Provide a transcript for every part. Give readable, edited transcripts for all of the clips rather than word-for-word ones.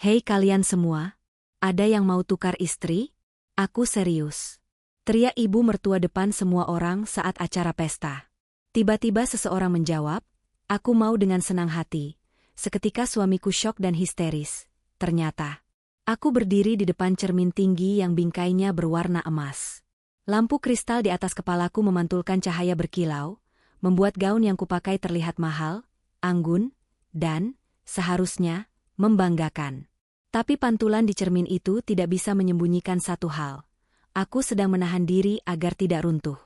Hei kalian semua, ada yang mau tukar istri? Aku serius. Teriak ibu mertua depan semua orang saat acara pesta. Tiba-tiba seseorang menjawab, aku mau dengan senang hati. Seketika suamiku syok dan histeris. Ternyata, aku berdiri di depan cermin tinggi yang bingkainya berwarna emas. Lampu kristal di atas kepalaku memantulkan cahaya berkilau, membuat gaun yang kupakai terlihat mahal, anggun, dan, seharusnya, membanggakan. Tapi pantulan di cermin itu tidak bisa menyembunyikan satu hal. Aku sedang menahan diri agar tidak runtuh.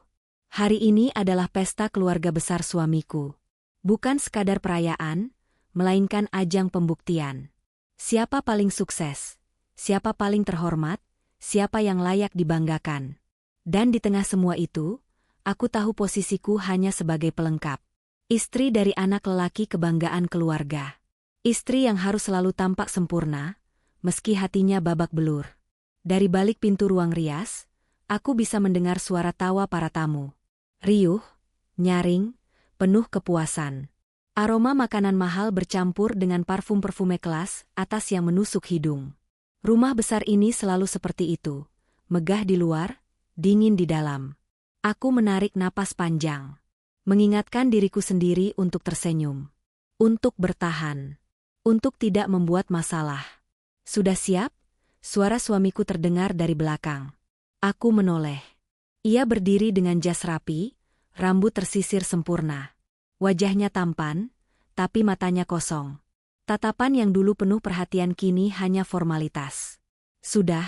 Hari ini adalah pesta keluarga besar suamiku. Bukan sekadar perayaan, melainkan ajang pembuktian. Siapa paling sukses? Siapa paling terhormat? Siapa yang layak dibanggakan? Dan di tengah semua itu, aku tahu posisiku hanya sebagai pelengkap. Istri dari anak lelaki kebanggaan keluarga. Istri yang harus selalu tampak sempurna, meski hatinya babak belur. Dari balik pintu ruang rias, aku bisa mendengar suara tawa para tamu. Riuh, nyaring, penuh kepuasan. Aroma makanan mahal bercampur dengan parfum-parfume kelas atas yang menusuk hidung. Rumah besar ini selalu seperti itu, megah di luar, dingin di dalam. Aku menarik napas panjang, mengingatkan diriku sendiri untuk tersenyum, untuk bertahan, untuk tidak membuat masalah. Sudah siap? Suara suamiku terdengar dari belakang. Aku menoleh. Ia berdiri dengan jas rapi, rambut tersisir sempurna. Wajahnya tampan, tapi matanya kosong. Tatapan yang dulu penuh perhatian kini hanya formalitas. Sudah,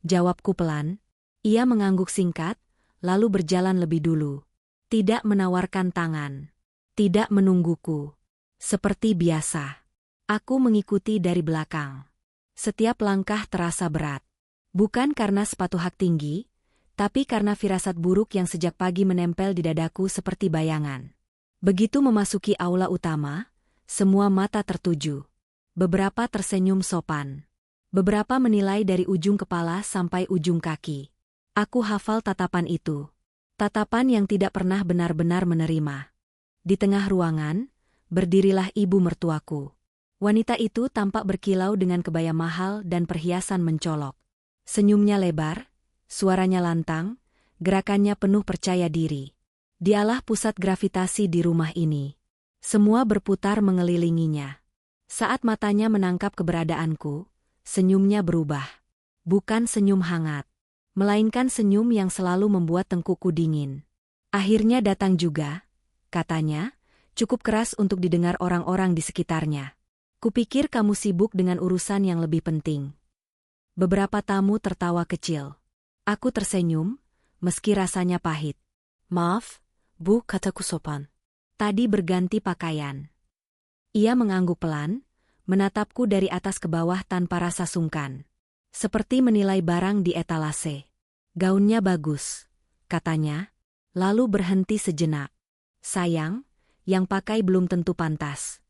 jawabku pelan. Ia mengangguk singkat, lalu berjalan lebih dulu. Tidak menawarkan tangan. Tidak menungguku. Seperti biasa. Aku mengikuti dari belakang. Setiap langkah terasa berat. Bukan karena sepatu hak tinggi, tapi karena firasat buruk yang sejak pagi menempel di dadaku seperti bayangan. Begitu memasuki aula utama, semua mata tertuju. Beberapa tersenyum sopan. Beberapa menilai dari ujung kepala sampai ujung kaki. Aku hafal tatapan itu. Tatapan yang tidak pernah benar-benar menerima. Di tengah ruangan, berdirilah ibu mertuaku. Wanita itu tampak berkilau dengan kebaya mahal dan perhiasan mencolok. Senyumnya lebar, suaranya lantang, gerakannya penuh percaya diri. Dialah pusat gravitasi di rumah ini. Semua berputar mengelilinginya. Saat matanya menangkap keberadaanku, senyumnya berubah. Bukan senyum hangat, melainkan senyum yang selalu membuat tengkukku dingin. Akhirnya datang juga, katanya, cukup keras untuk didengar orang-orang di sekitarnya. Kupikir kamu sibuk dengan urusan yang lebih penting. Beberapa tamu tertawa kecil. Aku tersenyum, meski rasanya pahit. Maaf, Bu, kataku sopan. Tadi berganti pakaian. Ia mengangguk pelan, menatapku dari atas ke bawah tanpa rasa sungkan. Seperti menilai barang di etalase. Gaunnya bagus, katanya, lalu berhenti sejenak. Sayang, yang pakai belum tentu pantas.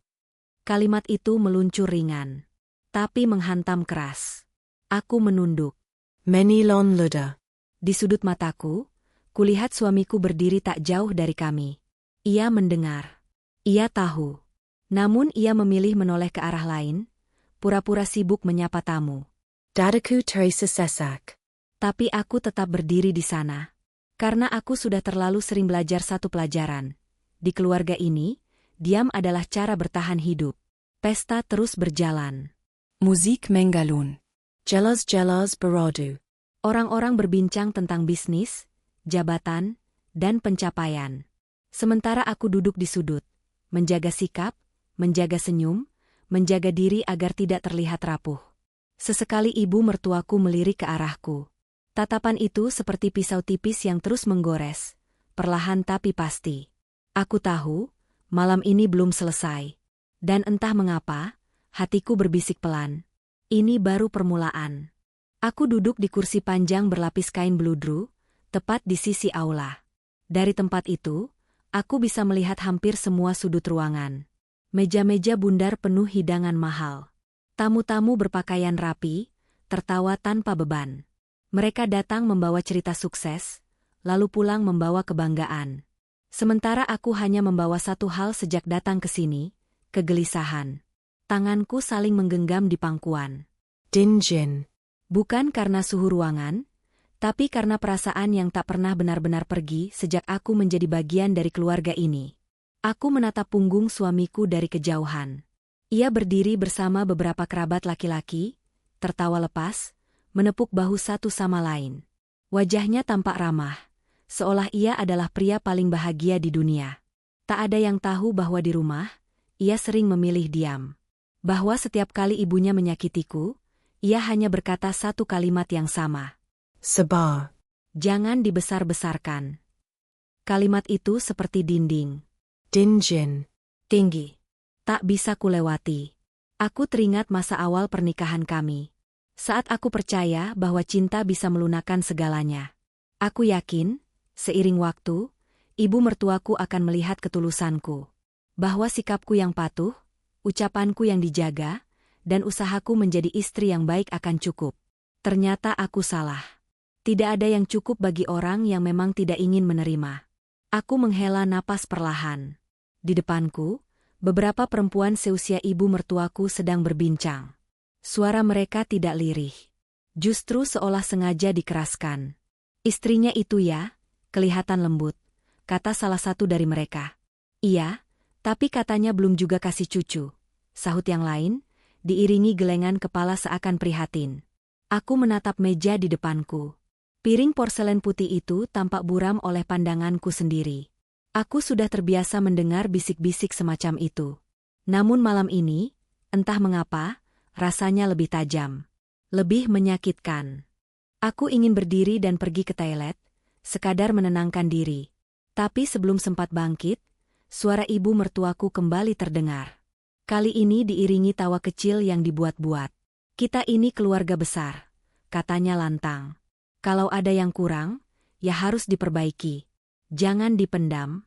Kalimat itu meluncur ringan, tapi menghantam keras. Aku menunduk. Menilon luda. Di sudut mataku, kulihat suamiku berdiri tak jauh dari kami. Ia mendengar. Ia tahu. Namun ia memilih menoleh ke arah lain, pura-pura sibuk menyapa tamu. Dadaku terasa sesak. Tapi aku tetap berdiri di sana. Karena aku sudah terlalu sering belajar satu pelajaran. Di keluarga ini, diam adalah cara bertahan hidup. Pesta terus berjalan. Musik menggalun. Jelas-jelas beradu. Orang-orang berbincang tentang bisnis, jabatan, dan pencapaian. Sementara aku duduk di sudut, menjaga sikap, menjaga senyum, menjaga diri agar tidak terlihat rapuh. Sesekali ibu mertuaku melirik ke arahku. Tatapan itu seperti pisau tipis yang terus menggores, perlahan tapi pasti. Aku tahu, malam ini belum selesai. Dan entah mengapa, hatiku berbisik pelan. Ini baru permulaan. Aku duduk di kursi panjang berlapis kain beludru, tepat di sisi aula. Dari tempat itu, aku bisa melihat hampir semua sudut ruangan. Meja-meja bundar penuh hidangan mahal. Tamu-tamu berpakaian rapi, tertawa tanpa beban. Mereka datang membawa cerita sukses, lalu pulang membawa kebanggaan. Sementara aku hanya membawa satu hal sejak datang ke sini, kegelisahan. Tanganku saling menggenggam di pangkuan. Dinjin. Bukan karena suhu ruangan, tapi karena perasaan yang tak pernah benar-benar pergi sejak aku menjadi bagian dari keluarga ini. Aku menatap punggung suamiku dari kejauhan. Ia berdiri bersama beberapa kerabat laki-laki, tertawa lepas, menepuk bahu satu sama lain. Wajahnya tampak ramah, seolah ia adalah pria paling bahagia di dunia. Tak ada yang tahu bahwa di rumah, ia sering memilih diam. Bahwa setiap kali ibunya menyakitiku, ia hanya berkata satu kalimat yang sama. Sabar. Jangan dibesar-besarkan. Kalimat itu seperti dinding. Dinjin. Tinggi. Tak bisa kulewati. Aku teringat masa awal pernikahan kami. Saat aku percaya bahwa cinta bisa melunakkan segalanya. Aku yakin, seiring waktu, ibu mertuaku akan melihat ketulusanku. Bahwa sikapku yang patuh, ucapanku yang dijaga, dan usahaku menjadi istri yang baik akan cukup. Ternyata aku salah. Tidak ada yang cukup bagi orang yang memang tidak ingin menerima. Aku menghela napas perlahan. Di depanku, beberapa perempuan seusia ibu mertuaku sedang berbincang. Suara mereka tidak lirih. Justru seolah sengaja dikeraskan. Istrinya itu ya, kelihatan lembut, kata salah satu dari mereka. Iya, tapi katanya belum juga kasih cucu, sahut yang lain, diiringi gelengan kepala seakan prihatin. Aku menatap meja di depanku. Piring porselen putih itu tampak buram oleh pandanganku sendiri. Aku sudah terbiasa mendengar bisik-bisik semacam itu. Namun malam ini, entah mengapa, rasanya lebih tajam. Lebih menyakitkan. Aku ingin berdiri dan pergi ke toilet, sekadar menenangkan diri. Tapi sebelum sempat bangkit, suara ibu mertuaku kembali terdengar. Kali ini diiringi tawa kecil yang dibuat-buat. Kita ini keluarga besar, katanya lantang. Kalau ada yang kurang, ya harus diperbaiki. Jangan dipendam.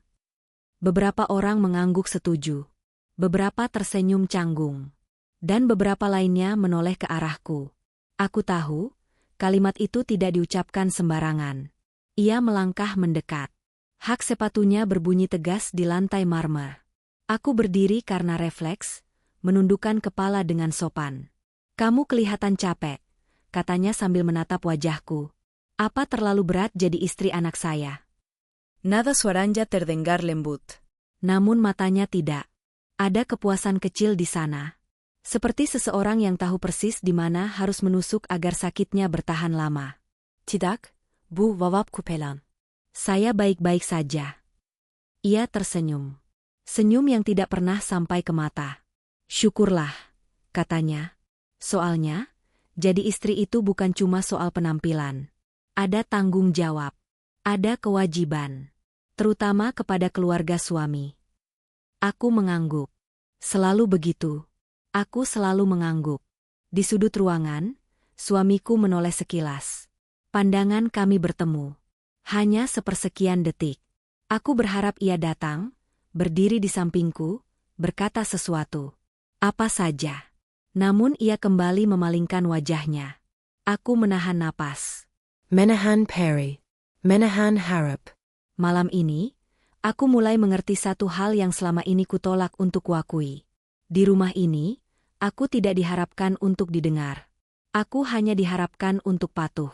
Beberapa orang mengangguk setuju. Beberapa tersenyum canggung. Dan beberapa lainnya menoleh ke arahku. Aku tahu, kalimat itu tidak diucapkan sembarangan. Ia melangkah mendekat. Hak sepatunya berbunyi tegas di lantai marmer. Aku berdiri karena refleks, menundukkan kepala dengan sopan. Kamu kelihatan capek, katanya sambil menatap wajahku. Apa terlalu berat jadi istri anak saya? Nada suaranya terdengar lembut. Namun matanya tidak. Ada kepuasan kecil di sana. Seperti seseorang yang tahu persis di mana harus menusuk agar sakitnya bertahan lama. Tidak, Bu Wawapku pelan. Saya baik-baik saja. Ia tersenyum. Senyum yang tidak pernah sampai ke mata. Syukurlah, katanya. Soalnya, jadi istri itu bukan cuma soal penampilan. Ada tanggung jawab. Ada kewajiban. Terutama kepada keluarga suami. Aku mengangguk. Selalu begitu. Aku selalu mengangguk. Di sudut ruangan, suamiku menoleh sekilas. Pandangan kami bertemu. Hanya sepersekian detik. Aku berharap ia datang, berdiri di sampingku, berkata sesuatu. Apa saja. Namun ia kembali memalingkan wajahnya. Aku menahan napas. Menahan Perry. Menahan harap. Malam ini, aku mulai mengerti satu hal yang selama ini kutolak untuk kuakui. Di rumah ini, aku tidak diharapkan untuk didengar. Aku hanya diharapkan untuk patuh.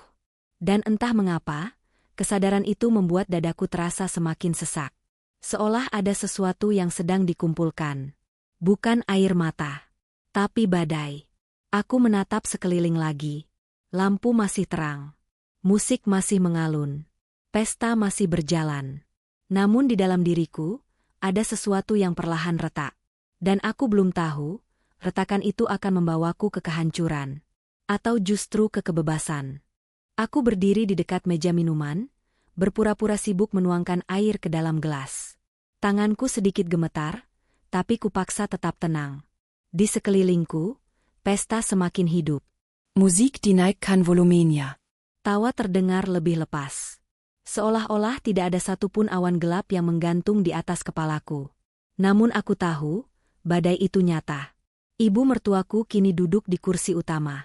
Dan entah mengapa, kesadaran itu membuat dadaku terasa semakin sesak. Seolah ada sesuatu yang sedang dikumpulkan. Bukan air mata, tapi badai. Aku menatap sekeliling lagi. Lampu masih terang. Musik masih mengalun. Pesta masih berjalan. Namun di dalam diriku, ada sesuatu yang perlahan retak. Dan aku belum tahu, retakan itu akan membawaku ke kehancuran. Atau justru ke kebebasan. Aku berdiri di dekat meja minuman, berpura-pura sibuk menuangkan air ke dalam gelas. Tanganku sedikit gemetar, tapi kupaksa tetap tenang. Di sekelilingku, pesta semakin hidup. Musik dinaikkan volumenya. Tawa terdengar lebih lepas. Seolah-olah tidak ada satupun awan gelap yang menggantung di atas kepalaku. Namun aku tahu, badai itu nyata. Ibu mertuaku kini duduk di kursi utama.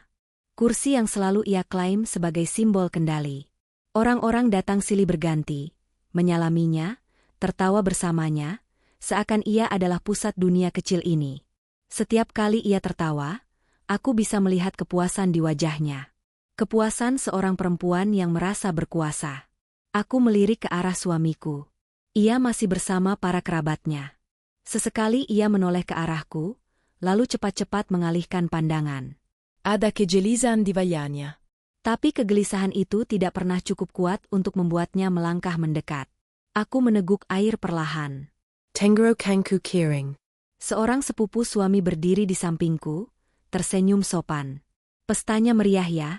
Kursi yang selalu ia klaim sebagai simbol kendali. Orang-orang datang silih berganti, menyalaminya, tertawa bersamanya, seakan ia adalah pusat dunia kecil ini. Setiap kali ia tertawa, Aku bisa melihat kepuasan di wajahnya. Kepuasan seorang perempuan yang merasa berkuasa. Aku melirik ke arah suamiku. Ia masih bersama para kerabatnya. Sesekali ia menoleh ke arahku, lalu cepat-cepat mengalihkan pandangan. Ada kejelisan di wajahnya. Tapi kegelisahan itu tidak pernah cukup kuat untuk membuatnya melangkah mendekat. Aku meneguk air perlahan. Tengro kanku kiring. Seorang sepupu suami berdiri di sampingku, tersenyum sopan. Pestanya meriah ya,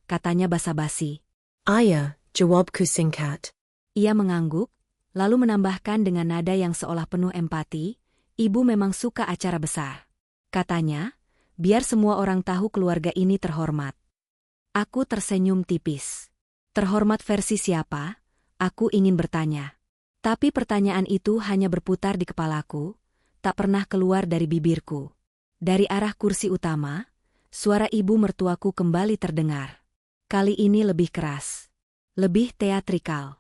katanya basa-basi. Ayah, jawabku singkat. Ia mengangguk, lalu menambahkan dengan nada yang seolah penuh empati, ibu memang suka acara besar. Katanya, biar semua orang tahu keluarga ini terhormat. Aku tersenyum tipis. Terhormat versi siapa? Aku ingin bertanya. Tapi pertanyaan itu hanya berputar di kepalaku, tak pernah keluar dari bibirku. Dari arah kursi utama, suara ibu mertuaku kembali terdengar. Kali ini lebih keras. Lebih teatrikal.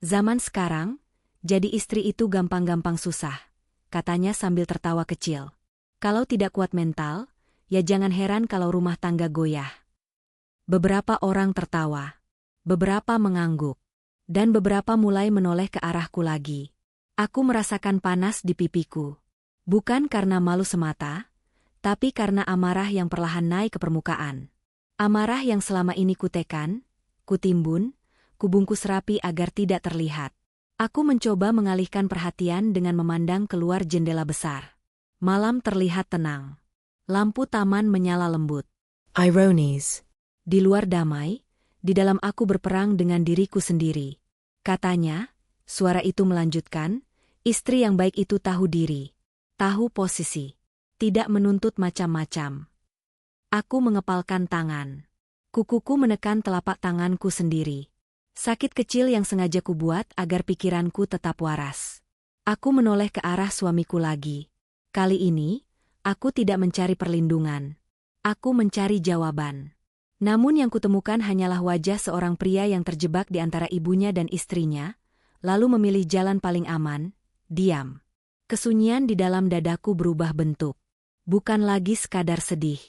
Zaman sekarang, jadi istri itu gampang-gampang susah, katanya sambil tertawa kecil. Kalau tidak kuat mental, ya jangan heran kalau rumah tangga goyah. Beberapa orang tertawa. Beberapa mengangguk. Dan beberapa mulai menoleh ke arahku lagi. Aku merasakan panas di pipiku. Bukan karena malu semata, tapi karena amarah yang perlahan naik ke permukaan. Amarah yang selama ini kutekan, kutimbun, kubungkus rapi agar tidak terlihat. Aku mencoba mengalihkan perhatian dengan memandang keluar jendela besar. Malam terlihat tenang. Lampu taman menyala lembut. Ironies. Di luar damai, di dalam aku berperang dengan diriku sendiri. Katanya, suara itu melanjutkan, istri yang baik itu tahu diri, tahu posisi, tidak menuntut macam-macam. Aku mengepalkan tangan. Kukuku menekan telapak tanganku sendiri. Sakit kecil yang sengaja kubuat agar pikiranku tetap waras. Aku menoleh ke arah suamiku lagi. Kali ini, aku tidak mencari perlindungan. Aku mencari jawaban. Namun yang kutemukan hanyalah wajah seorang pria yang terjebak di antara ibunya dan istrinya, lalu memilih jalan paling aman, diam. Kesunyian di dalam dadaku berubah bentuk. Bukan lagi sekadar sedih,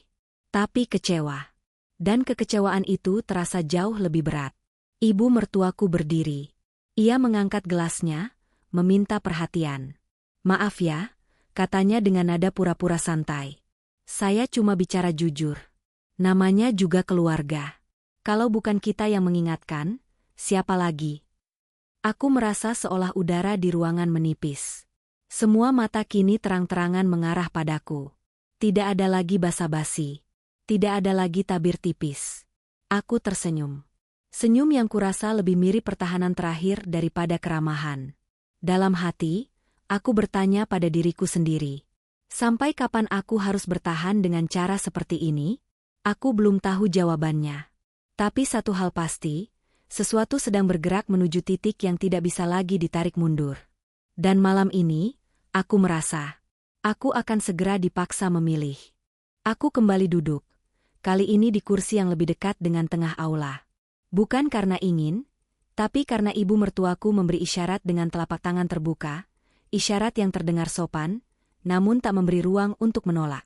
tapi kecewa. Dan kekecewaan itu terasa jauh lebih berat. Ibu mertuaku berdiri. Ia mengangkat gelasnya, meminta perhatian. Maaf ya, katanya dengan nada pura-pura santai. Saya cuma bicara jujur. Namanya juga keluarga. Kalau bukan kita yang mengingatkan, siapa lagi? Aku merasa seolah udara di ruangan menipis. Semua mata kini terang-terangan mengarah padaku. Tidak ada lagi basa-basi. Tidak ada lagi tabir tipis. Aku tersenyum. Senyum yang kurasa lebih mirip pertahanan terakhir daripada keramahan. Dalam hati, aku bertanya pada diriku sendiri. Sampai kapan aku harus bertahan dengan cara seperti ini? Aku belum tahu jawabannya. Tapi satu hal pasti, sesuatu sedang bergerak menuju titik yang tidak bisa lagi ditarik mundur. Dan malam ini, aku merasa, aku akan segera dipaksa memilih. Aku kembali duduk, kali ini di kursi yang lebih dekat dengan tengah aula. Bukan karena ingin, tapi karena ibu mertuaku memberi isyarat dengan telapak tangan terbuka, isyarat yang terdengar sopan, namun tak memberi ruang untuk menolak.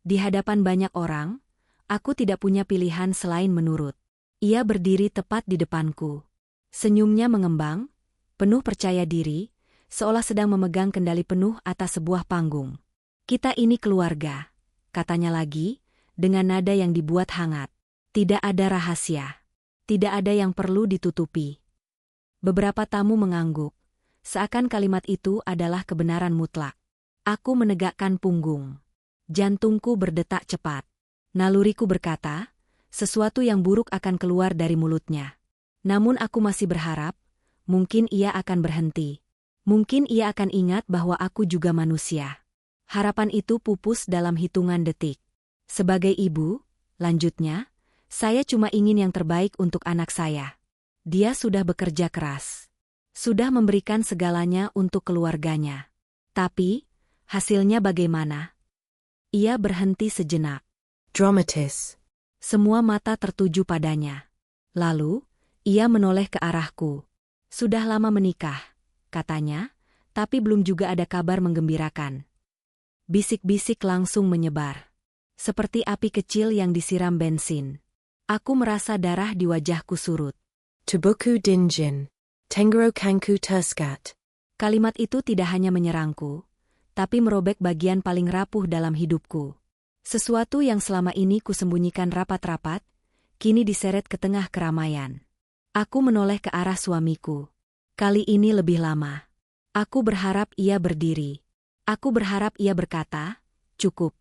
Di hadapan banyak orang, aku tidak punya pilihan selain menurut. Ia berdiri tepat di depanku. Senyumnya mengembang, penuh percaya diri, seolah sedang memegang kendali penuh atas sebuah panggung. Kita ini keluarga, katanya lagi, dengan nada yang dibuat hangat. Tidak ada rahasia. Tidak ada yang perlu ditutupi. Beberapa tamu mengangguk, seakan kalimat itu adalah kebenaran mutlak. Aku menegakkan punggung. Jantungku berdetak cepat. Naluriku berkata, sesuatu yang buruk akan keluar dari mulutnya. Namun aku masih berharap, mungkin ia akan berhenti. Mungkin ia akan ingat bahwa aku juga manusia. Harapan itu pupus dalam hitungan detik. Sebagai ibu, lanjutnya, saya cuma ingin yang terbaik untuk anak saya. Dia sudah bekerja keras. Sudah memberikan segalanya untuk keluarganya. Tapi, hasilnya bagaimana? Ia berhenti sejenak. Dramatis. Semua mata tertuju padanya. Lalu, ia menoleh ke arahku. Sudah lama menikah, katanya, tapi belum juga ada kabar menggembirakan. Bisik-bisik langsung menyebar. Seperti api kecil yang disiram bensin. Aku merasa darah di wajahku surut. Tubuku Dinjin. Tenggoro Kanku Terskat. Kalimat itu tidak hanya menyerangku, tapi merobek bagian paling rapuh dalam hidupku. Sesuatu yang selama ini kusembunyikan rapat-rapat, kini diseret ke tengah keramaian. Aku menoleh ke arah suamiku. Kali ini lebih lama. Aku berharap ia berdiri. Aku berharap ia berkata, "Cukup."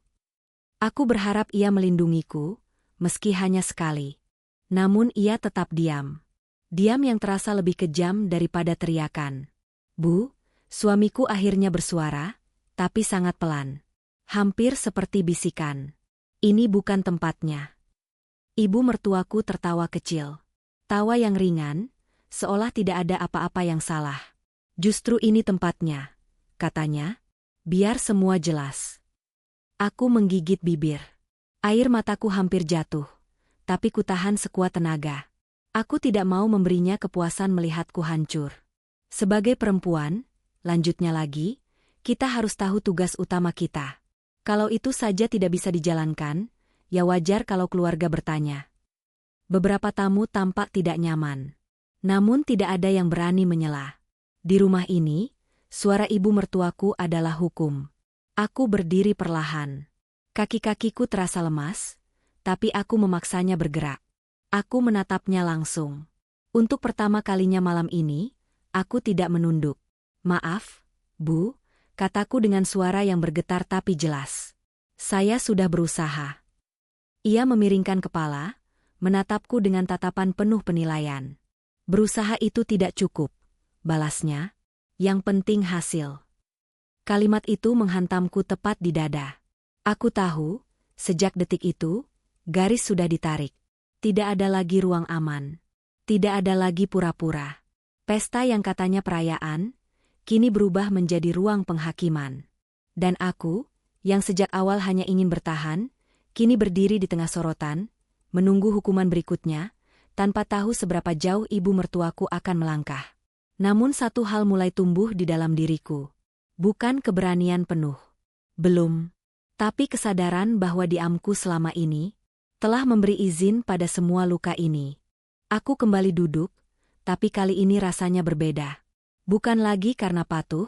Aku berharap ia melindungiku, meski hanya sekali. Namun ia tetap diam. Diam yang terasa lebih kejam daripada teriakan. "Bu," suamiku akhirnya bersuara, tapi sangat pelan. Hampir seperti bisikan. "Ini bukan tempatnya." Ibu mertuaku tertawa kecil. Tawa yang ringan, seolah tidak ada apa-apa yang salah. "Justru ini tempatnya," katanya. "Biar semua jelas." Aku menggigit bibir. Air mataku hampir jatuh, tapi kutahan sekuat tenaga. Aku tidak mau memberinya kepuasan melihatku hancur. Sebagai perempuan, lanjutnya lagi, kita harus tahu tugas utama kita. Kalau itu saja tidak bisa dijalankan, ya wajar kalau keluarga bertanya. Beberapa tamu tampak tidak nyaman. Namun tidak ada yang berani menyela. Di rumah ini, suara ibu mertuaku adalah hukum. Aku berdiri perlahan. Kaki-kakiku terasa lemas, tapi aku memaksanya bergerak. Aku menatapnya langsung. Untuk pertama kalinya malam ini, aku tidak menunduk. "Maaf, Bu," kataku dengan suara yang bergetar tapi jelas. "Saya sudah berusaha." Ia memiringkan kepala, menatapku dengan tatapan penuh penilaian. "Berusaha itu tidak cukup," balasnya. "Yang penting hasil." Kalimat itu menghantamku tepat di dada. Aku tahu, sejak detik itu, garis sudah ditarik. Tidak ada lagi ruang aman. Tidak ada lagi pura-pura. Pesta yang katanya perayaan, kini berubah menjadi ruang penghakiman. Dan aku, yang sejak awal hanya ingin bertahan, kini berdiri di tengah sorotan, menunggu hukuman berikutnya, tanpa tahu seberapa jauh ibu mertuaku akan melangkah. Namun satu hal mulai tumbuh di dalam diriku. Bukan keberanian penuh. Belum. Tapi kesadaran bahwa diamku selama ini telah memberi izin pada semua luka ini. Aku kembali duduk, tapi kali ini rasanya berbeda. Bukan lagi karena patuh,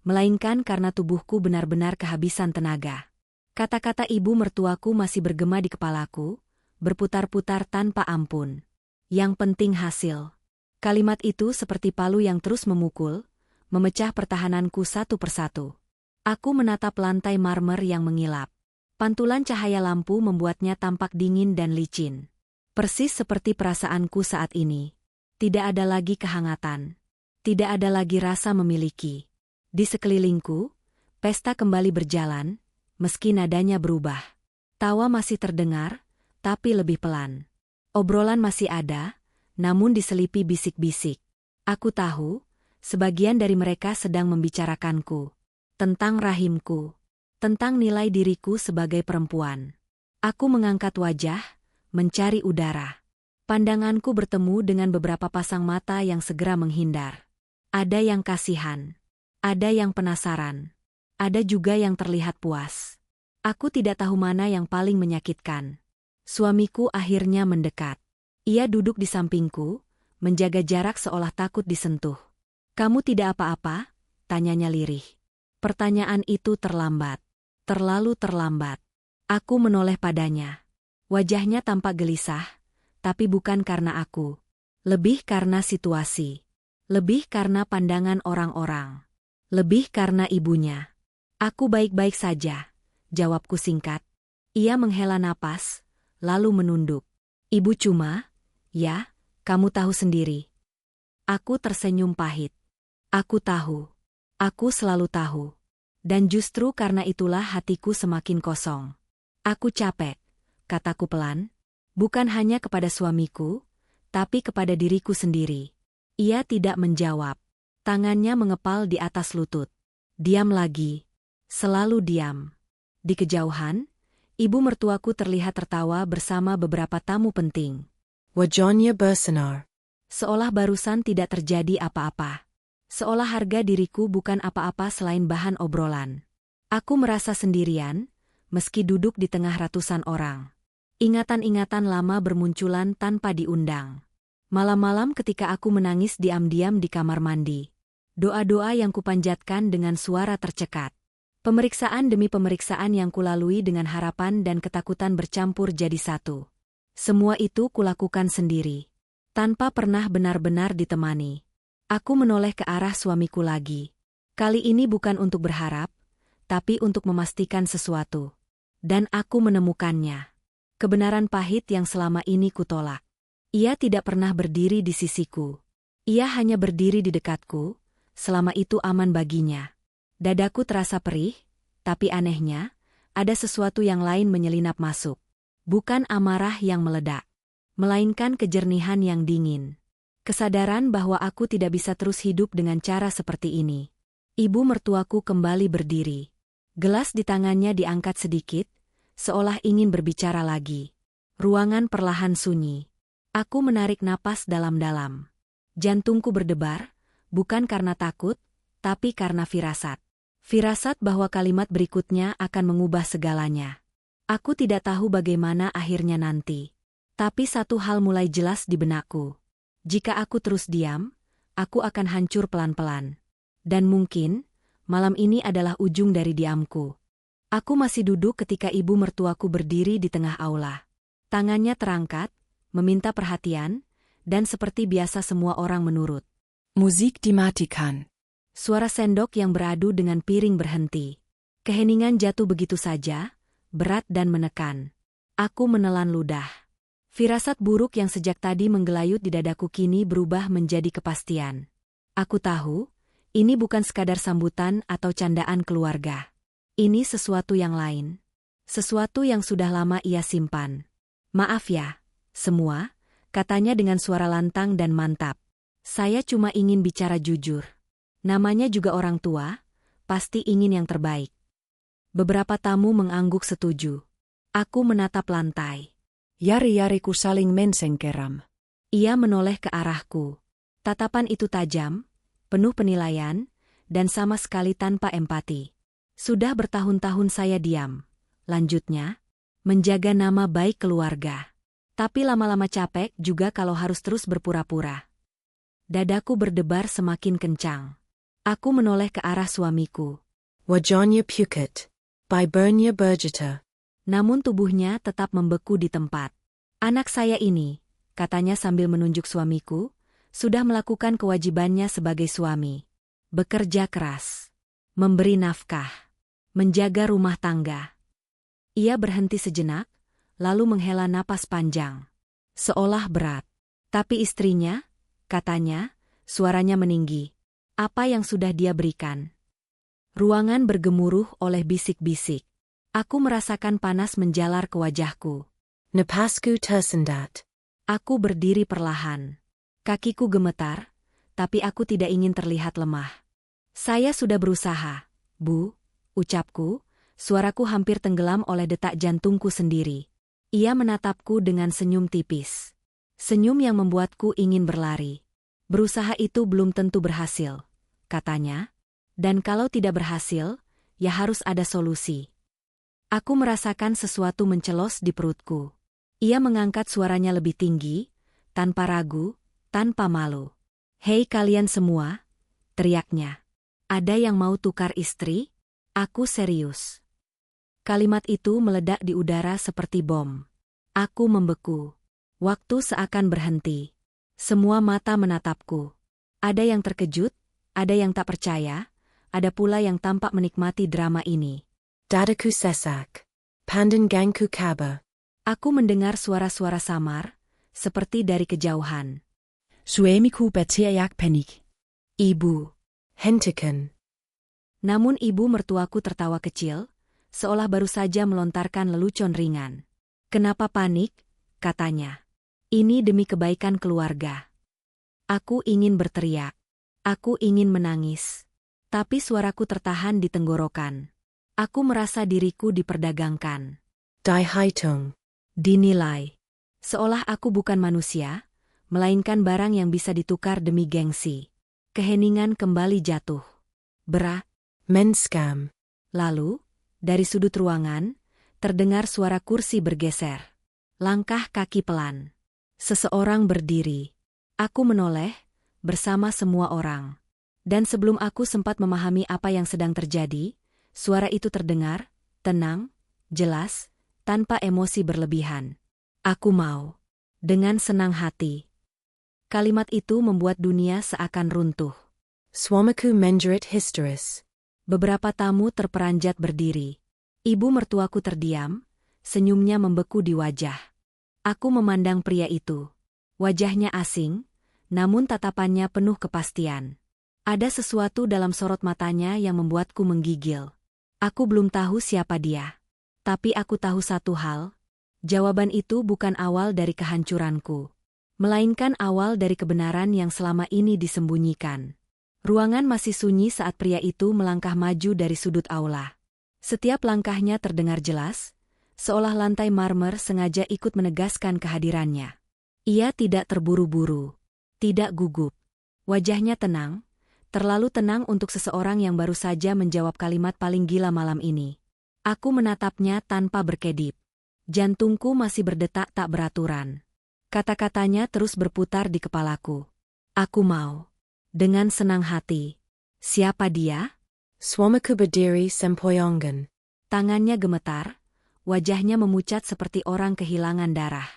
melainkan karena tubuhku benar-benar kehabisan tenaga. Kata-kata ibu mertuaku masih bergema di kepalaku, berputar-putar tanpa ampun. "Yang penting hasil." Kalimat itu seperti palu yang terus memukul, memecah pertahananku satu persatu. Aku menatap lantai marmer yang mengilap. Pantulan cahaya lampu membuatnya tampak dingin dan licin. Persis seperti perasaanku saat ini. Tidak ada lagi kehangatan. Tidak ada lagi rasa memiliki. Di sekelilingku, pesta kembali berjalan, meski nadanya berubah. Tawa masih terdengar, tapi lebih pelan. Obrolan masih ada, namun diselipi bisik-bisik. Aku tahu, sebagian dari mereka sedang membicarakanku. Tentang rahimku. Tentang nilai diriku sebagai perempuan. Aku mengangkat wajah, mencari udara. Pandanganku bertemu dengan beberapa pasang mata yang segera menghindar. Ada yang kasihan. Ada yang penasaran. Ada juga yang terlihat puas. Aku tidak tahu mana yang paling menyakitkan. Suamiku akhirnya mendekat. Ia duduk di sampingku, menjaga jarak seolah takut disentuh. "Kamu tidak apa-apa?" tanyanya lirih. Pertanyaan itu terlambat. Terlalu terlambat. Aku menoleh padanya. Wajahnya tampak gelisah, tapi bukan karena aku. Lebih karena situasi. Lebih karena pandangan orang-orang. Lebih karena ibunya. "Aku baik-baik saja," jawabku singkat. Ia menghela napas, lalu menunduk. "Ibu cuma, ya, kamu tahu sendiri." Aku tersenyum pahit. Aku tahu. Aku selalu tahu. Dan justru karena itulah hatiku semakin kosong. "Aku capek," kataku pelan. Bukan hanya kepada suamiku, tapi kepada diriku sendiri. Ia tidak menjawab. Tangannya mengepal di atas lutut. Diam lagi. Selalu diam. Di kejauhan, ibu mertuaku terlihat tertawa bersama beberapa tamu penting. Wajahnya bersinar. Seolah barusan tidak terjadi apa-apa. Seolah harga diriku bukan apa-apa selain bahan obrolan. Aku merasa sendirian, meski duduk di tengah ratusan orang. Ingatan-ingatan lama bermunculan tanpa diundang. Malam-malam ketika aku menangis diam-diam di kamar mandi. Doa-doa yang kupanjatkan dengan suara tercekat. Pemeriksaan demi pemeriksaan yang kulalui dengan harapan dan ketakutan bercampur jadi satu. Semua itu kulakukan sendiri. Tanpa pernah benar-benar ditemani. Aku menoleh ke arah suamiku lagi. Kali ini bukan untuk berharap, tapi untuk memastikan sesuatu. Dan aku menemukannya. Kebenaran pahit yang selama ini kutolak. Ia tidak pernah berdiri di sisiku. Ia hanya berdiri di dekatku, selama itu aman baginya. Dadaku terasa perih, tapi anehnya, ada sesuatu yang lain menyelinap masuk. Bukan amarah yang meledak, melainkan kejernihan yang dingin. Kesadaran bahwa aku tidak bisa terus hidup dengan cara seperti ini. Ibu mertuaku kembali berdiri. Gelas di tangannya diangkat sedikit, seolah ingin berbicara lagi. Ruangan perlahan sunyi. Aku menarik napas dalam-dalam. Jantungku berdebar, bukan karena takut, tapi karena firasat. Firasat bahwa kalimat berikutnya akan mengubah segalanya. Aku tidak tahu bagaimana akhirnya nanti. Tapi satu hal mulai jelas di benakku. Jika aku terus diam, aku akan hancur pelan-pelan. Dan mungkin, malam ini adalah ujung dari diamku. Aku masih duduk ketika ibu mertuaku berdiri di tengah aula. Tangannya terangkat, meminta perhatian, dan seperti biasa semua orang menurut. Musik dimatikan. Suara sendok yang beradu dengan piring berhenti. Keheningan jatuh begitu saja, berat dan menekan. Aku menelan ludah. Firasat buruk yang sejak tadi menggelayut di dadaku kini berubah menjadi kepastian. Aku tahu, ini bukan sekadar sambutan atau candaan keluarga. Ini sesuatu yang lain. Sesuatu yang sudah lama ia simpan. Maaf ya, semua, katanya dengan suara lantang dan mantap. Saya cuma ingin bicara jujur. Namanya juga orang tua, pasti ingin yang terbaik. Beberapa tamu mengangguk setuju. Aku menatap lantai. Jari-jariku saling mensengkeram. Ia menoleh ke arahku. Tatapan itu tajam, penuh penilaian, dan sama sekali tanpa empati. Sudah bertahun-tahun saya diam. Lanjutnya, menjaga nama baik keluarga. Tapi lama-lama capek juga kalau harus terus berpura-pura. Dadaku berdebar semakin kencang. Aku menoleh ke arah suamiku. Wajonya Pukit. By Bernia Bergeta. Namun tubuhnya tetap membeku di tempat. Anak saya ini, katanya sambil menunjuk suamiku, sudah melakukan kewajibannya sebagai suami. Bekerja keras. Memberi nafkah. Menjaga rumah tangga. Ia berhenti sejenak, lalu menghela napas panjang. Seolah berat. Tapi istrinya, katanya, suaranya meninggi. Apa yang sudah dia berikan? Ruangan bergemuruh oleh bisik-bisik. Aku merasakan panas menjalar ke wajahku. Napasku tersendat. Aku berdiri perlahan. Kakiku gemetar, tapi aku tidak ingin terlihat lemah. Saya sudah berusaha, Bu, ucapku, suaraku hampir tenggelam oleh detak jantungku sendiri. Ia menatapku dengan senyum tipis. Senyum yang membuatku ingin berlari. Berusaha itu belum tentu berhasil, katanya. Dan kalau tidak berhasil, ya harus ada solusi. Aku merasakan sesuatu mencelos di perutku. Ia mengangkat suaranya lebih tinggi, tanpa ragu, tanpa malu. Hei kalian semua, teriaknya. Ada yang mau tukar istri? Aku serius. Kalimat itu meledak di udara seperti bom. Aku membeku. Waktu seakan berhenti. Semua mata menatapku. Ada yang terkejut, ada yang tak percaya, ada pula yang tampak menikmati drama ini. Dadaku sesak. Pandan gangku kaba. Aku mendengar suara-suara samar, seperti dari kejauhan. Suamiku berteriak panik. Ibu. Hentikan. Namun ibu mertuaku tertawa kecil, seolah baru saja melontarkan lelucon ringan. Kenapa panik? Katanya. Ini demi kebaikan keluarga. Aku ingin berteriak. Aku ingin menangis. Tapi suaraku tertahan di tenggorokan. Aku merasa diriku diperdagangkan. Dihaitung. Dinilai. Seolah aku bukan manusia, melainkan barang yang bisa ditukar demi gengsi. Keheningan kembali jatuh. Berat. Menskam. Lalu, dari sudut ruangan, Terdengar suara kursi bergeser. Langkah kaki pelan. Seseorang berdiri. Aku menoleh, bersama semua orang. Dan sebelum aku sempat memahami apa yang sedang terjadi, suara itu terdengar, tenang, jelas, tanpa emosi berlebihan. Aku mau. Dengan senang hati. Kalimat itu membuat dunia seakan runtuh. Swamaku menjerit histeris. Beberapa tamu terperanjat berdiri. Ibu mertuaku terdiam, senyumnya membeku di wajah. Aku memandang pria itu. Wajahnya asing, namun tatapannya penuh kepastian. Ada sesuatu dalam sorot matanya yang membuatku menggigil. Aku belum tahu siapa dia. Tapi aku tahu satu hal. Jawaban itu bukan awal dari kehancuranku. Melainkan awal dari kebenaran yang selama ini disembunyikan. Ruangan masih sunyi saat pria itu melangkah maju dari sudut aula. Setiap langkahnya terdengar jelas, seolah lantai marmer sengaja ikut menegaskan kehadirannya. Ia tidak terburu-buru, tidak gugup. Wajahnya tenang, terlalu tenang untuk seseorang yang baru saja menjawab kalimat paling gila malam ini. Aku menatapnya tanpa berkedip. Jantungku masih berdetak tak beraturan. Kata-katanya terus berputar di kepalaku. Aku mau. Dengan senang hati. Siapa dia? Swamaku berdiri sempoyongan. Tangannya gemetar, wajahnya memucat seperti orang kehilangan darah.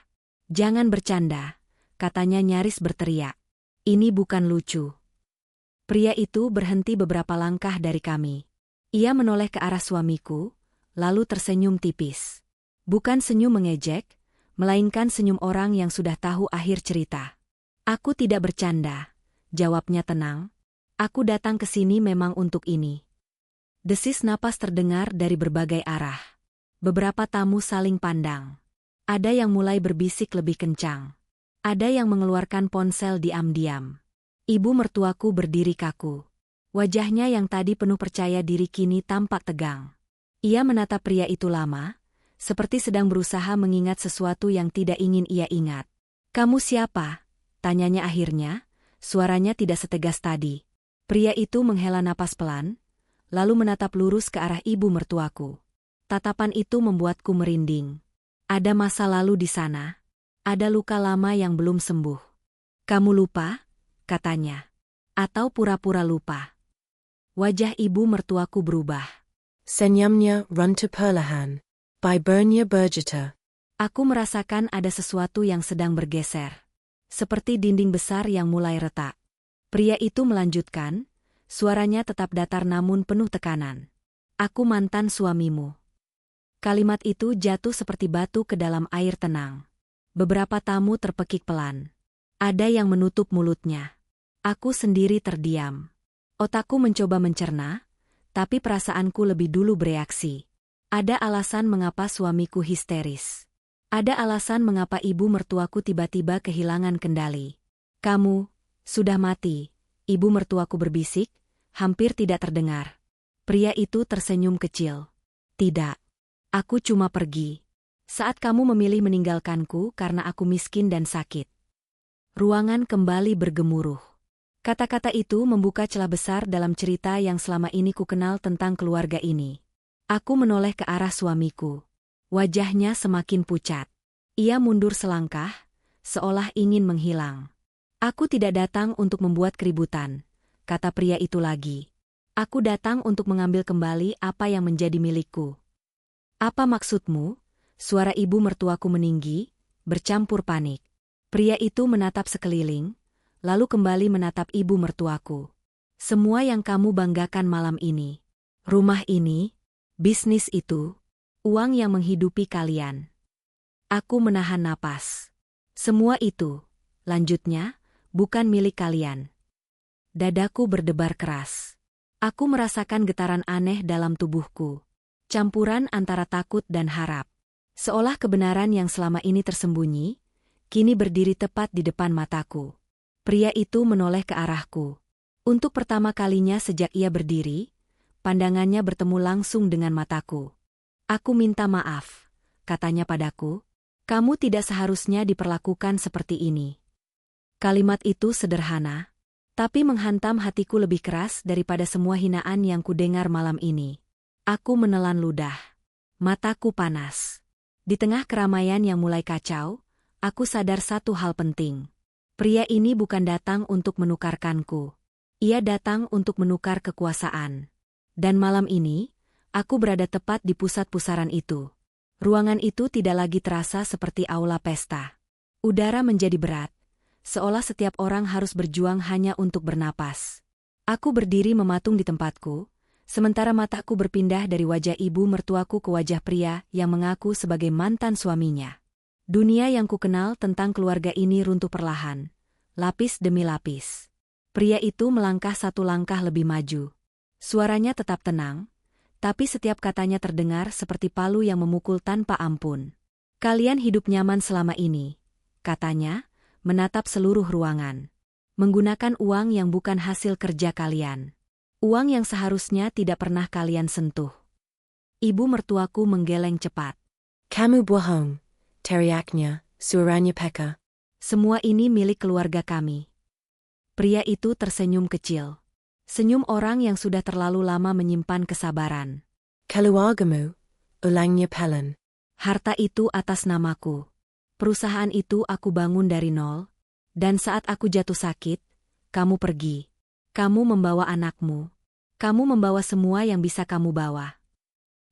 Jangan bercanda, katanya nyaris berteriak. Ini bukan lucu. Pria itu berhenti beberapa langkah dari kami. Ia menoleh ke arah suamiku, lalu tersenyum tipis. Bukan senyum mengejek, melainkan senyum orang yang sudah tahu akhir cerita. Aku tidak bercanda, jawabnya tenang. Aku datang ke sini memang untuk ini. Desis napas terdengar dari berbagai arah. Beberapa tamu saling pandang. Ada yang mulai berbisik lebih kencang. Ada yang mengeluarkan ponsel diam-diam. Ibu mertuaku berdiri kaku. Wajahnya yang tadi penuh percaya diri kini tampak tegang. Ia menatap pria itu lama, seperti sedang berusaha mengingat sesuatu yang tidak ingin ia ingat. "Kamu siapa?" tanyanya akhirnya, suaranya tidak setegas tadi. Pria itu menghela napas pelan, lalu menatap lurus ke arah ibu mertuaku. Tatapan itu membuatku merinding. Ada masa lalu di sana. Ada luka lama yang belum sembuh. "Kamu lupa?" katanya. "Atau pura-pura lupa?" Wajah ibu mertuaku berubah. Senyumnya runtuh perlahan. Vibernya bergetar. Aku merasakan ada sesuatu yang sedang bergeser. Seperti dinding besar yang mulai retak. Pria itu melanjutkan, suaranya tetap datar namun penuh tekanan. "Aku mantan suamimu." Kalimat itu jatuh seperti batu ke dalam air tenang. Beberapa tamu terpekik pelan. Ada yang menutup mulutnya. Aku sendiri terdiam. Otakku mencoba mencerna, tapi perasaanku lebih dulu bereaksi. Ada alasan mengapa suamiku histeris. Ada alasan mengapa ibu mertuaku tiba-tiba kehilangan kendali. "Kamu sudah mati," ibu mertuaku berbisik, hampir tidak terdengar. Pria itu tersenyum kecil. "Tidak. Aku cuma pergi. Saat kamu memilih meninggalkanku karena aku miskin dan sakit." Ruangan kembali bergemuruh. Kata-kata itu membuka celah besar dalam cerita yang selama ini ku kenal tentang keluarga ini. Aku menoleh ke arah suamiku. Wajahnya semakin pucat. Ia mundur selangkah, seolah ingin menghilang. "Aku tidak datang untuk membuat keributan," kata pria itu lagi. "Aku datang untuk mengambil kembali apa yang menjadi milikku." "Apa maksudmu?" Suara ibu mertuaku meninggi, bercampur panik. Pria itu menatap sekeliling, lalu kembali menatap ibu mertuaku. "Semua yang kamu banggakan malam ini. Rumah ini, bisnis itu, uang yang menghidupi kalian." Aku menahan napas. "Semua itu," lanjutnya, "bukan milik kalian." Dadaku berdebar keras. Aku merasakan getaran aneh dalam tubuhku. Campuran antara takut dan harap. Seolah kebenaran yang selama ini tersembunyi, kini berdiri tepat di depan mataku. Pria itu menoleh ke arahku. Untuk pertama kalinya sejak ia berdiri, pandangannya bertemu langsung dengan mataku. "Aku minta maaf," katanya padaku. "Kamu tidak seharusnya diperlakukan seperti ini." Kalimat itu sederhana, tapi menghantam hatiku lebih keras daripada semua hinaan yang kudengar malam ini. Aku menelan ludah. Mataku panas. Di tengah keramaian yang mulai kacau, aku sadar satu hal penting. Pria ini bukan datang untuk menukarkanku. Ia datang untuk menukar kekuasaan. Dan malam ini, aku berada tepat di pusat pusaran itu. Ruangan itu tidak lagi terasa seperti aula pesta. Udara menjadi berat, seolah setiap orang harus berjuang hanya untuk bernapas. Aku berdiri mematung di tempatku, sementara mataku berpindah dari wajah ibu mertuaku ke wajah pria yang mengaku sebagai mantan suaminya. Dunia yang kukenal tentang keluarga ini runtuh perlahan, lapis demi lapis. Pria itu melangkah satu langkah lebih maju. Suaranya tetap tenang, tapi setiap katanya terdengar seperti palu yang memukul tanpa ampun. Kalian hidup nyaman selama ini, katanya, menatap seluruh ruangan. Menggunakan uang yang bukan hasil kerja kalian. Uang yang seharusnya tidak pernah kalian sentuh. Ibu mertuaku menggeleng cepat. Kamu bohong, teriaknya, suaranya peka. Semua ini milik keluarga kami. Pria itu tersenyum kecil. Senyum orang yang sudah terlalu lama menyimpan kesabaran. Keluargamu, ulangnya Pelin. Harta itu atas namaku. Perusahaan itu aku bangun dari nol, dan saat aku jatuh sakit, kamu pergi. Kamu membawa anakmu. Kamu membawa semua yang bisa kamu bawa.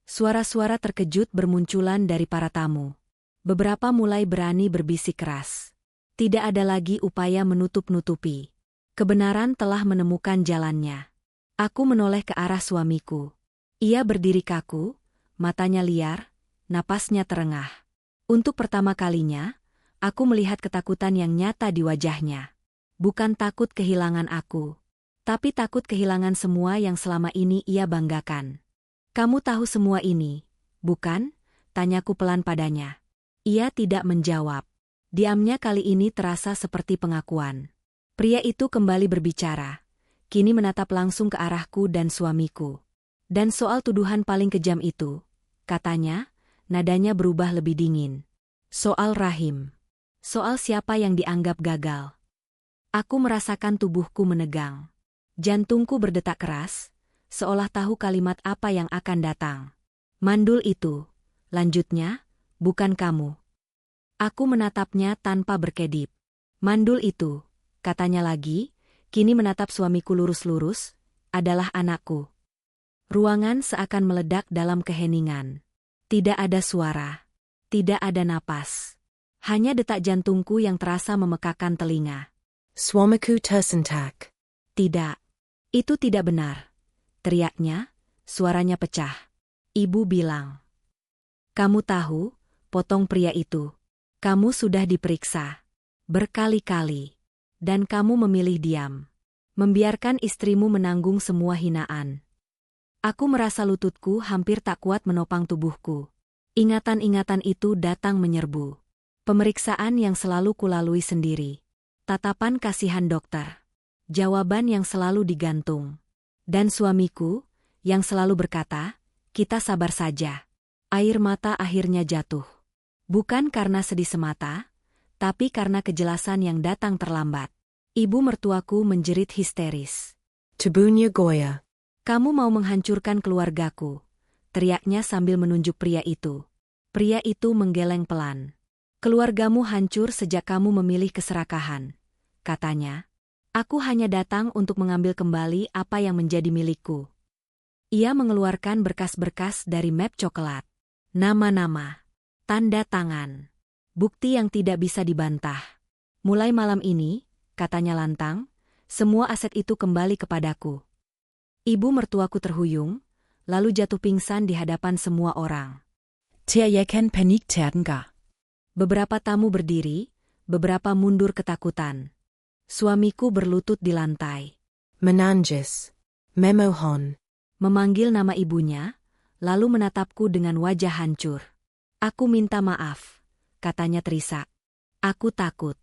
Suara-suara terkejut bermunculan dari para tamu. Beberapa mulai berani berbisik keras. Tidak ada lagi upaya menutup-nutupi. Kebenaran telah menemukan jalannya. Aku menoleh ke arah suamiku. Ia berdiri kaku, matanya liar, napasnya terengah. Untuk pertama kalinya, aku melihat ketakutan yang nyata di wajahnya. Bukan takut kehilangan aku, tapi takut kehilangan semua yang selama ini ia banggakan. Kamu tahu semua ini, bukan? Tanyaku pelan padanya. Ia tidak menjawab. Diamnya kali ini terasa seperti pengakuan. Pria itu kembali berbicara, kini menatap langsung ke arahku dan suamiku. Dan soal tuduhan paling kejam itu, katanya, nadanya berubah lebih dingin. Soal rahim. Soal siapa yang dianggap gagal. Aku merasakan tubuhku menegang. Jantungku berdetak keras, seolah tahu kalimat apa yang akan datang. Mandul itu, lanjutnya, bukan kamu. Aku menatapnya tanpa berkedip. Mandul itu, katanya lagi, kini menatap suamiku lurus-lurus, adalah anakku. Ruangan seakan meledak dalam keheningan. Tidak ada suara. Tidak ada napas. Hanya detak jantungku yang terasa memekakan telinga. Suamiku tersentak. Tidak. Itu tidak benar. Teriaknya, suaranya pecah. Ibu bilang. Kamu tahu, potong pria itu. Kamu sudah diperiksa. Berkali-kali. Dan kamu memilih diam. Membiarkan istrimu menanggung semua hinaan. Aku merasa lututku hampir tak kuat menopang tubuhku. Ingatan-ingatan itu datang menyerbu. Pemeriksaan yang selalu kulalui sendiri. Tatapan kasihan dokter. Jawaban yang selalu digantung. Dan suamiku, yang selalu berkata, kita sabar saja. Air mata akhirnya jatuh. Bukan karena sedih semata, tapi karena kejelasan yang datang terlambat. Ibu mertuaku menjerit histeris. Tubuhnya goyah. Kamu mau menghancurkan keluargaku, teriaknya sambil menunjuk pria itu. Pria itu menggeleng pelan. Keluargamu hancur sejak kamu memilih keserakahan, katanya. Aku hanya datang untuk mengambil kembali apa yang menjadi milikku. Ia mengeluarkan berkas-berkas dari map coklat. Nama-nama, tanda tangan, bukti yang tidak bisa dibantah. Mulai malam ini, katanya lantang, semua aset itu kembali kepadaku. Ibu mertuaku terhuyung, lalu jatuh pingsan di hadapan semua orang. Til jeg kan panikterdengar. Beberapa tamu berdiri, beberapa mundur ketakutan. Suamiku berlutut di lantai. Menangis. Memohon. Memanggil nama ibunya, lalu menatapku dengan wajah hancur. Aku minta maaf, katanya terisak. Aku takut.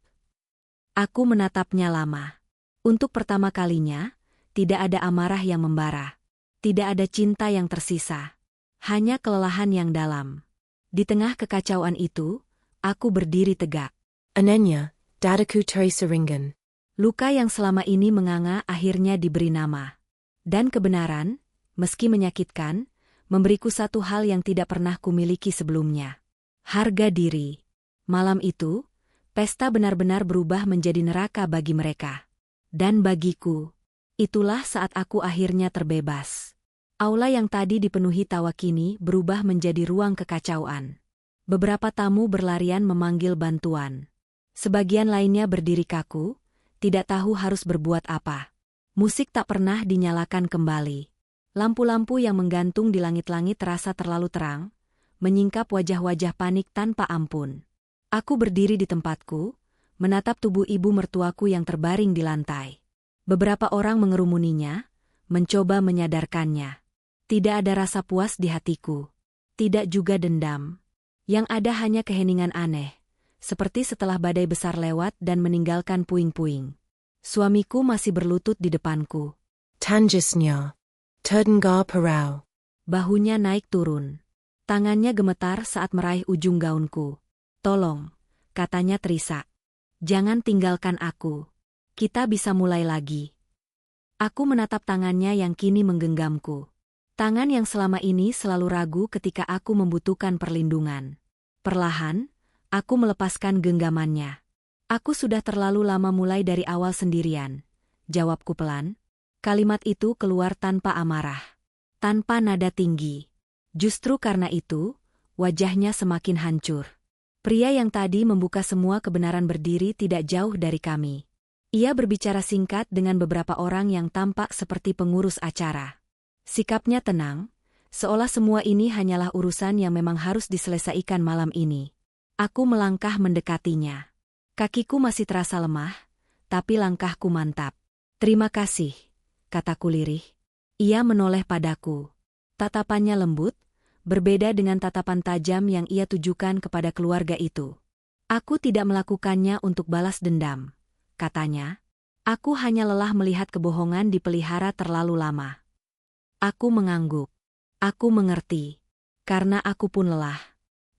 Aku menatapnya lama. Untuk pertama kalinya, tidak ada amarah yang membara. Tidak ada cinta yang tersisa. Hanya kelelahan yang dalam. Di tengah kekacauan itu, aku berdiri tegak. Anenya, dadaku terseringan. Luka yang selama ini menganga akhirnya diberi nama. Dan kebenaran, meski menyakitkan, memberiku satu hal yang tidak pernah kumiliki sebelumnya. Harga diri. Malam itu, pesta benar-benar berubah menjadi neraka bagi mereka. Dan bagiku, itulah saat aku akhirnya terbebas. Aula yang tadi dipenuhi tawa kini berubah menjadi ruang kekacauan. Beberapa tamu berlarian memanggil bantuan. Sebagian lainnya berdiri kaku, tidak tahu harus berbuat apa. Musik tak pernah dinyalakan kembali. Lampu-lampu yang menggantung di langit-langit terasa terlalu terang, menyingkap wajah-wajah panik tanpa ampun. Aku berdiri di tempatku, menatap tubuh ibu mertuaku yang terbaring di lantai. Beberapa orang mengerumuninya, mencoba menyadarkannya. Tidak ada rasa puas di hatiku. Tidak juga dendam. Yang ada hanya keheningan aneh, seperti setelah badai besar lewat dan meninggalkan puing-puing. Suamiku masih berlutut di depanku. Tangisnya. Terdengar parau. Bahunya naik turun. Tangannya gemetar saat meraih ujung gaunku. Tolong, katanya terisak. Jangan tinggalkan aku. Kita bisa mulai lagi. Aku menatap tangannya yang kini menggenggamku. Tangan yang selama ini selalu ragu ketika aku membutuhkan perlindungan. Perlahan, aku melepaskan genggamannya. Aku sudah terlalu lama mulai dari awal sendirian. Jawabku pelan. Kalimat itu keluar tanpa amarah. Tanpa nada tinggi. Justru karena itu, wajahnya semakin hancur. Pria yang tadi membuka semua kebenaran berdiri tidak jauh dari kami. Ia berbicara singkat dengan beberapa orang yang tampak seperti pengurus acara. Sikapnya tenang, seolah semua ini hanyalah urusan yang memang harus diselesaikan malam ini. Aku melangkah mendekatinya. Kakiku masih terasa lemah, tapi langkahku mantap. Terima kasih, kataku lirih. Ia menoleh padaku. Tatapannya lembut, berbeda dengan tatapan tajam yang ia tujukan kepada keluarga itu. Aku tidak melakukannya untuk balas dendam, katanya. Aku hanya lelah melihat kebohongan dipelihara terlalu lama. Aku mengangguk. Aku mengerti. Karena aku pun lelah.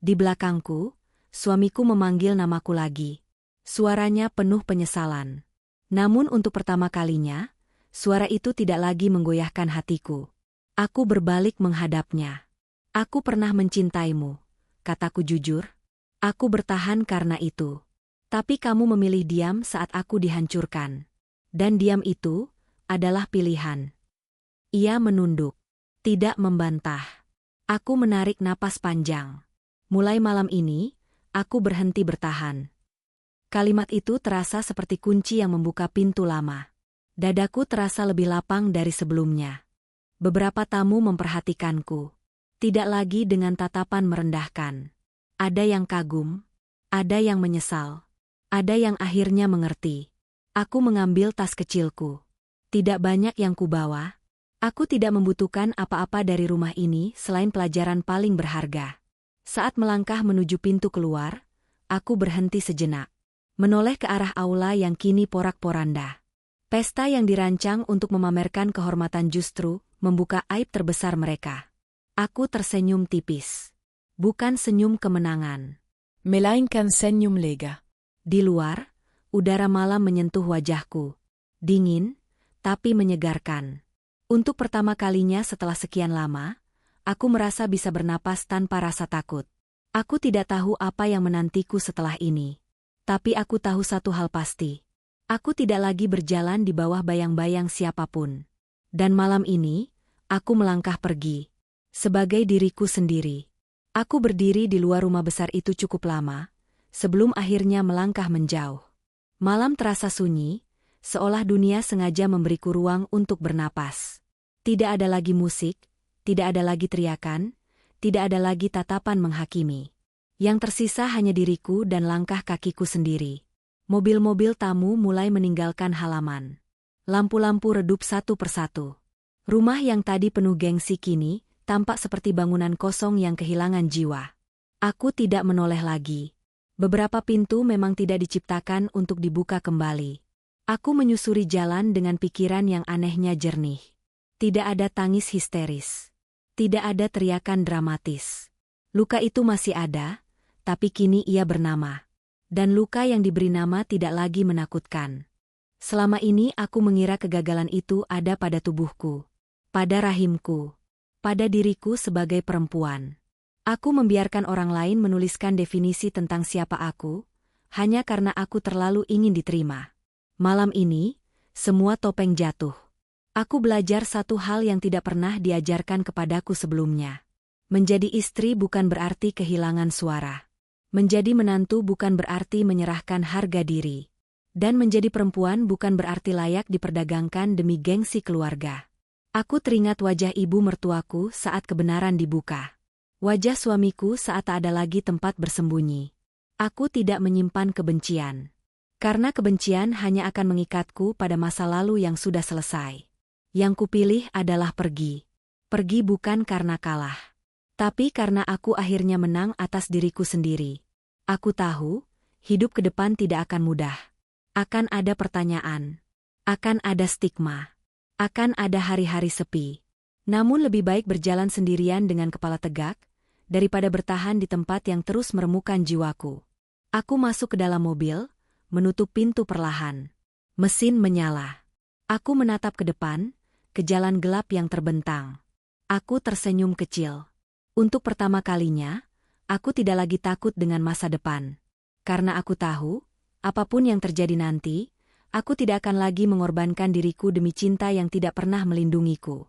Di belakangku, suamiku memanggil namaku lagi. Suaranya penuh penyesalan. Namun untuk pertama kalinya, suara itu tidak lagi menggoyahkan hatiku. Aku berbalik menghadapnya. Aku pernah mencintaimu, kataku jujur. Aku bertahan karena itu. Tapi kamu memilih diam saat aku dihancurkan. Dan diam itu adalah pilihan. Ia menunduk. Tidak membantah. Aku menarik napas panjang. Mulai malam ini, aku berhenti bertahan. Kalimat itu terasa seperti kunci yang membuka pintu lama. Dadaku terasa lebih lapang dari sebelumnya. Beberapa tamu memperhatikanku. Tidak lagi dengan tatapan merendahkan. Ada yang kagum, ada yang menyesal, ada yang akhirnya mengerti. Aku mengambil tas kecilku. Tidak banyak yang kubawa. Aku tidak membutuhkan apa-apa dari rumah ini selain pelajaran paling berharga. Saat melangkah menuju pintu keluar, aku berhenti sejenak. Menoleh ke arah aula yang kini porak-poranda. Pesta yang dirancang untuk memamerkan kehormatan justru membuka aib terbesar mereka. Aku tersenyum tipis. Bukan senyum kemenangan. Melainkan senyum lega. Di luar, udara malam menyentuh wajahku. Dingin, tapi menyegarkan. Untuk pertama kalinya setelah sekian lama, aku merasa bisa bernapas tanpa rasa takut. Aku tidak tahu apa yang menantiku setelah ini. Tapi aku tahu satu hal pasti. Aku tidak lagi berjalan di bawah bayang-bayang siapapun. Dan malam ini, aku melangkah pergi. Sebagai diriku sendiri. Aku berdiri di luar rumah besar itu cukup lama, sebelum akhirnya melangkah menjauh. Malam terasa sunyi, seolah dunia sengaja memberiku ruang untuk bernapas. Tidak ada lagi musik, tidak ada lagi teriakan, tidak ada lagi tatapan menghakimi. Yang tersisa hanya diriku dan langkah kakiku sendiri. Mobil-mobil tamu mulai meninggalkan halaman. Lampu-lampu redup satu persatu. Rumah yang tadi penuh gengsi kini tampak seperti bangunan kosong yang kehilangan jiwa. Aku tidak menoleh lagi. Beberapa pintu memang tidak diciptakan untuk dibuka kembali. Aku menyusuri jalan dengan pikiran yang anehnya jernih. Tidak ada tangis histeris. Tidak ada teriakan dramatis. Luka itu masih ada, tapi kini ia bernama. Dan luka yang diberi nama tidak lagi menakutkan. Selama ini aku mengira kegagalan itu ada pada tubuhku. Pada rahimku. pada diriku sebagai perempuan. Aku membiarkan orang lain menuliskan definisi tentang siapa aku, hanya karena aku terlalu ingin diterima. Malam ini, semua topeng jatuh. Aku belajar satu hal yang tidak pernah diajarkan kepadaku sebelumnya. Menjadi istri bukan berarti kehilangan suara. Menjadi menantu bukan berarti menyerahkan harga diri. Dan menjadi perempuan bukan berarti layak diperdagangkan demi gengsi keluarga. Aku teringat wajah ibu mertuaku saat kebenaran dibuka. Wajah suamiku saat tak ada lagi tempat bersembunyi. Aku tidak menyimpan kebencian. Karena kebencian hanya akan mengikatku pada masa lalu yang sudah selesai. Yang kupilih adalah pergi. Pergi bukan karena kalah. Tapi karena aku akhirnya menang atas diriku sendiri. Aku tahu, hidup ke depan tidak akan mudah. Akan ada pertanyaan. Akan ada stigma. Akan ada hari-hari sepi. Namun lebih baik berjalan sendirian dengan kepala tegak, daripada bertahan di tempat yang terus meremukkan jiwaku. Aku masuk ke dalam mobil, menutup pintu perlahan. Mesin menyala. Aku menatap ke depan, ke jalan gelap yang terbentang. Aku tersenyum kecil. Untuk pertama kalinya, aku tidak lagi takut dengan masa depan. Karena aku tahu, apapun yang terjadi nanti, aku tidak akan lagi mengorbankan diriku demi cinta yang tidak pernah melindungiku.